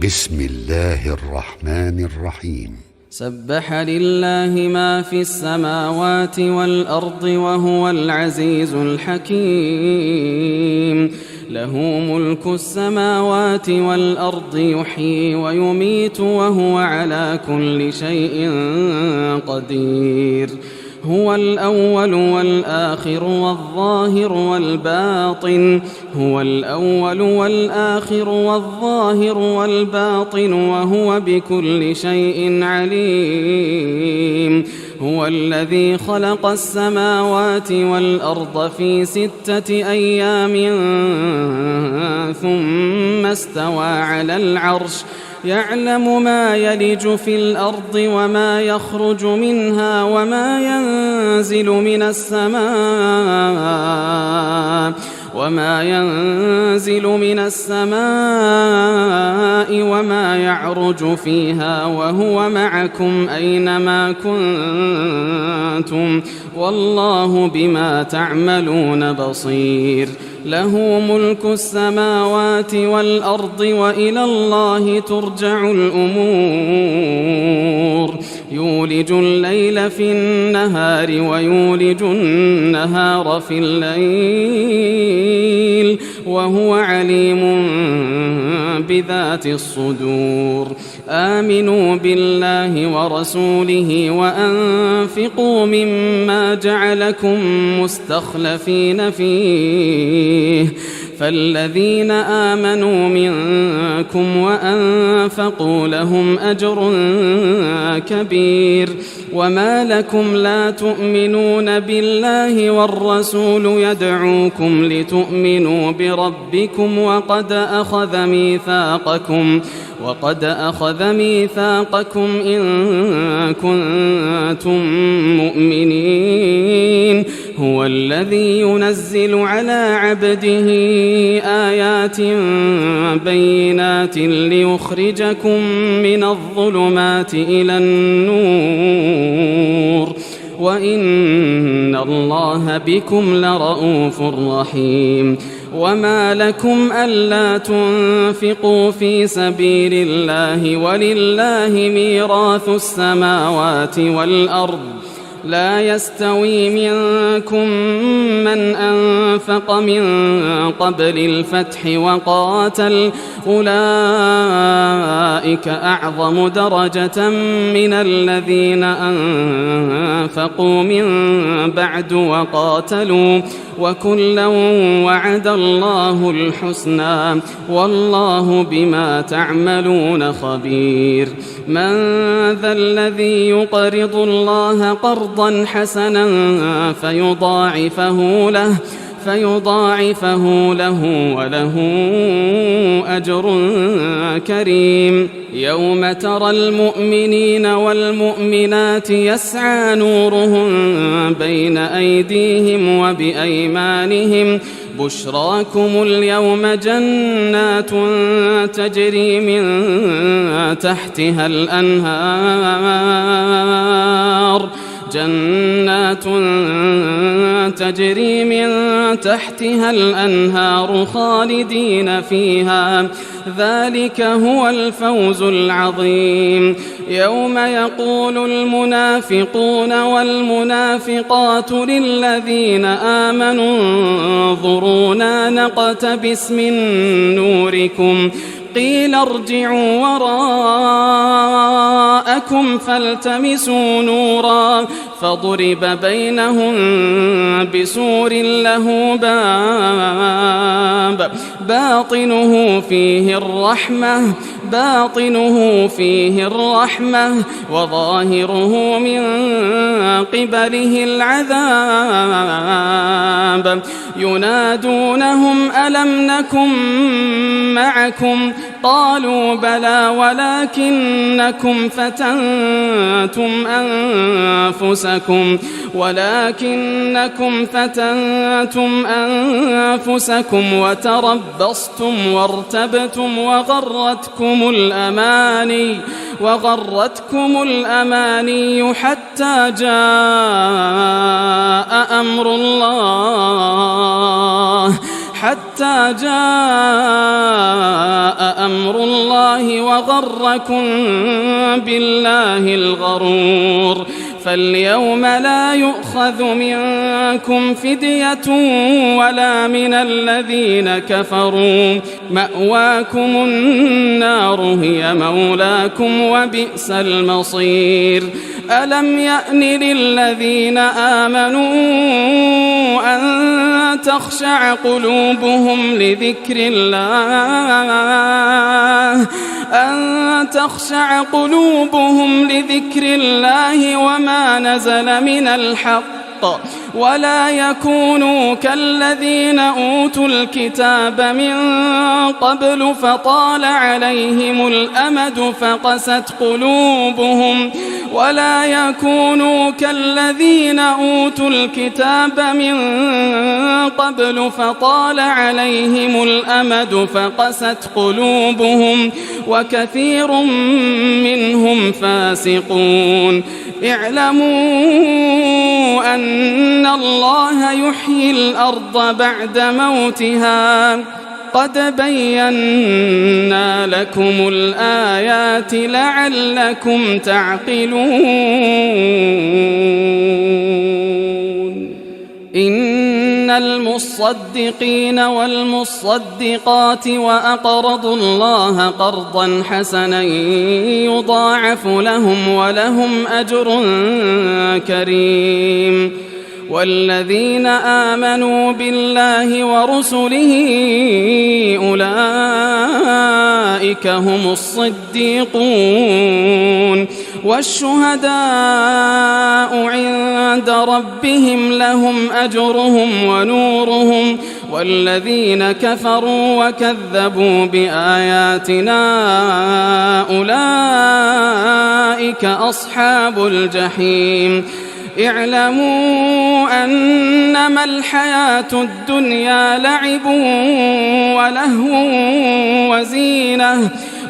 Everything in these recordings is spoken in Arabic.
بسم الله الرحمن الرحيم. سبح لله ما في السماوات والأرض وهو العزيز الحكيم. له ملك السماوات والأرض يحيي ويميت وهو على كل شيء قدير. هو الأول والآخر والظاهر والباطن. هو الأول والآخر والظاهر والباطن وهو بكل شيء عليم. هو الذي خلق السماوات والأرض في 6 أيام ثم استوى على العرش يعلم ما يلج في الأرض وما يخرج منها وما ينزل من السماء وما يعرج فيها وهو معكم أينما كنتم والله بما تعملون بصير. له ملك السماوات والأرض وإلى الله ترجع الأمور. يولج الليل في النهار ويولج النهار في الليل وهو عليم بذات الصدور. آمنوا بالله ورسوله وأنفقوا مما جعلكم مستخلفين فيه فالذين آمنوا منكم وأنفقوا لهم أجر كبير. وما لكم لا تؤمنون بالله والرسول يدعوكم لتؤمنوا بربكم وقد أخذ ميثاقكم إن كنتم مؤمنين. هو الذي ينزل على عبده آيات بينات ليخرجكم من الظلمات إلى النور وإن الله بكم لرءوف رحيم. وما لكم ألا تنفقوا في سبيل الله ولله ميراث السماوات والأرض لا يستوي منكم من أنفق من قبل الفتح وقاتل أولئك أعظم درجة من الذين أنفقوا من بعد وقاتلوا وكلا وعد الله الحسنى والله بما تعملون خبير. من ذا الذي يقرض الله قرضا حسنا فيضاعفه له وله أجر كريم. يوم ترى المؤمنين والمؤمنات يسعى نورهم بين أيديهم وبأيمانهم بشراكم اليوم جنات تجري من تحتها الأنهار خالدين فيها ذلك هو الفوز العظيم. يوم يقول المنافقون والمنافقات للذين آمنوا انظرونا نقتبس من نوركم قيل ارجعوا وراءكم فالتمسوا نورا فضرب بينهم بسور له باب باطنه فيه الرحمة وظاهره من قبله العذاب. ينادونهم ألم نكن معكم قالوا بلى ولكنكم فتنتم أنفسكم وتربصتم وارتبتم وغرتكم الأماني حتى جاء أمر الله حتى جاء أمر الله وغركم بالله الغرور. فاليوم لا يؤخذ منكم فدية ولا من الذين كفروا، مأواكم النار هي مولاكم وبئس المصير. ألم يأن للذين آمنوا أن تخشع قلوبهم لذكر الله وما نزل من الحق، ولا يكونوا كالذين أوتوا الكتاب من قبل فطال عليهم الأمد فقست قلوبهم وكثير منهم فاسقون. اعلموا أن الله يحيي الأرض بعد موتها، قد بينا لكم الآيات لعلكم تعقلون. إن المصدقين والمصدقات وأقرضوا الله قرضا حسنا يضاعف لهم ولهم أجر كريم. والذين آمنوا بالله ورسله أولئك هم الصديقون والشهداء عند ربهم لهم أجرهم ونورهم. والذين كفروا وكذبوا بآياتنا أولئك أصحاب الجحيم. اعلموا أنما الحياة الدنيا لعب ولهو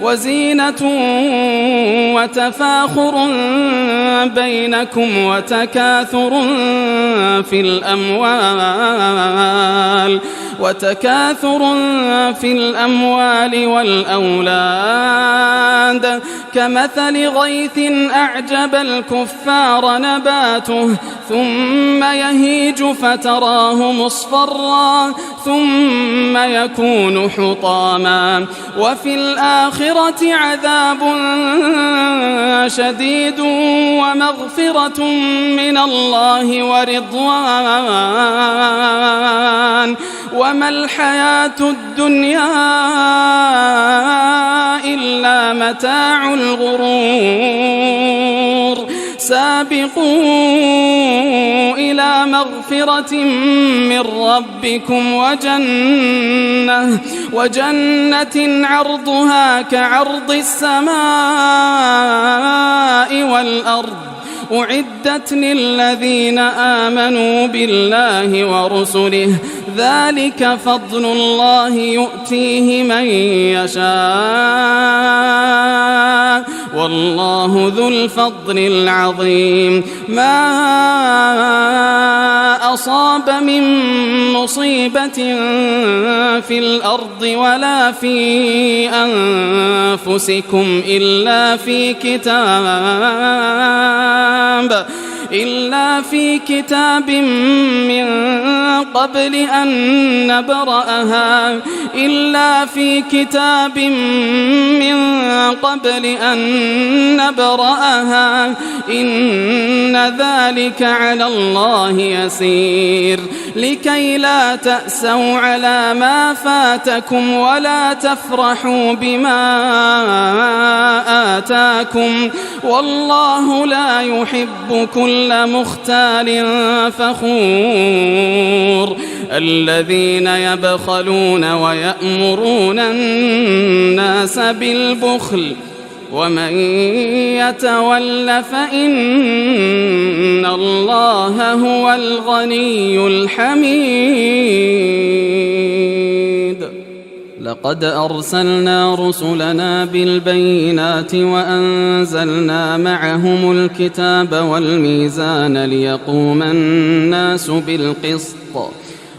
وزينة وتفاخر بينكم وتكاثر في الأموال والأولاد، كمثل غيث أعجب الكفار نباته ثم يهيج فتراه مصفرا ثم يكون حطاما، وفي الآخرة عذاب شديد ومغفرة من الله ورضوان، وما الحياة الدنيا إلا متاع الغرور. سابقوا إلى مغفرة من ربكم وجنة عرضها كعرض السماء والأرض، أعدت للذين آمنوا بالله ورسله، ذلك فضل الله يؤتيه من يشاء والله ذو الفضل العظيم. ما أصاب من مصيبة في الأرض ولا في أنفسكم إلا في كتاب من قبل أن نبرأها إن ذلك على الله يسير. لكي لا تأسوا على ما فاتكم ولا تفرحوا بما آتاكم، والله لا يحب كل مختال فخور. الذين يبخلون ويأمرون الناس بالبخل ومن يتول فإن الله هو الغني الحميد. لقد أرسلنا رسلنا بالبينات وأنزلنا معهم الكتاب والميزان ليقوم الناس بالقسط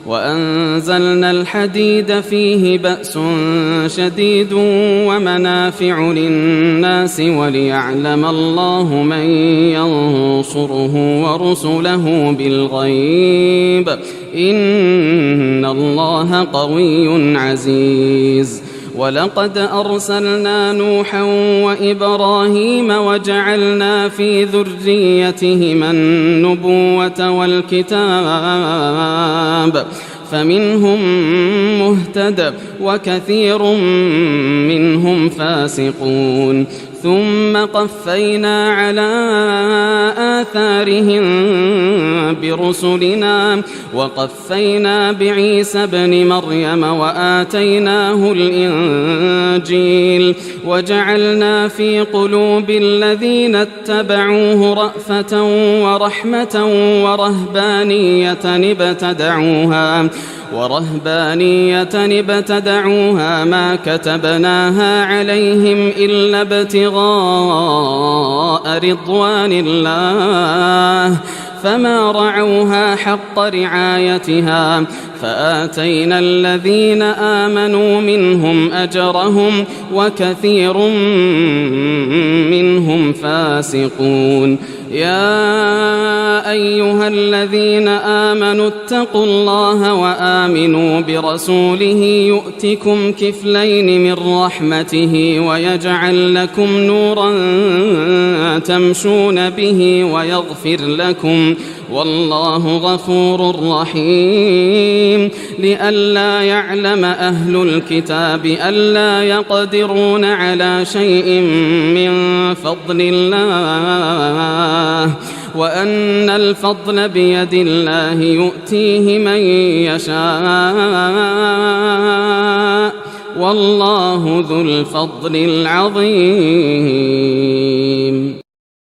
وأنزلنا الحديد فيه بأس شديد ومنافع للناس وليعلم الله من ينصره ورسله بالغيب إن الله قوي عزيز ولقد أرسلنا نوحا وإبراهيم وجعلنا في ذريتهما النبوة والكتاب فمنهم مهتد وكثير منهم فاسقون ثم قفينا على آثارهم برسلنا وقفينا بعيسى ابن مريم وآتيناه الإنجيل وجعلنا في قلوب الذين اتبعوه رأفة ورحمة ورهبانية ابتدعوها ما كتبناها عليهم إلا ابتغاء رضوان الله فما رعوها حق رعايتها فآتينا الذين آمنوا منهم أجرهم وكثير منهم فاسقون يا أيها الذين آمنوا اتقوا الله وآمنوا برسوله يؤتكم كفلين من رحمته ويجعل لكم نورا تمشون به ويغفر لكم والله غفور رحيم لئلا يعلم أهل الكتاب ألا يقدرون على شيء من فضل الله وأن الفضل بيد الله يؤتيه من يشاء والله ذو الفضل العظيم.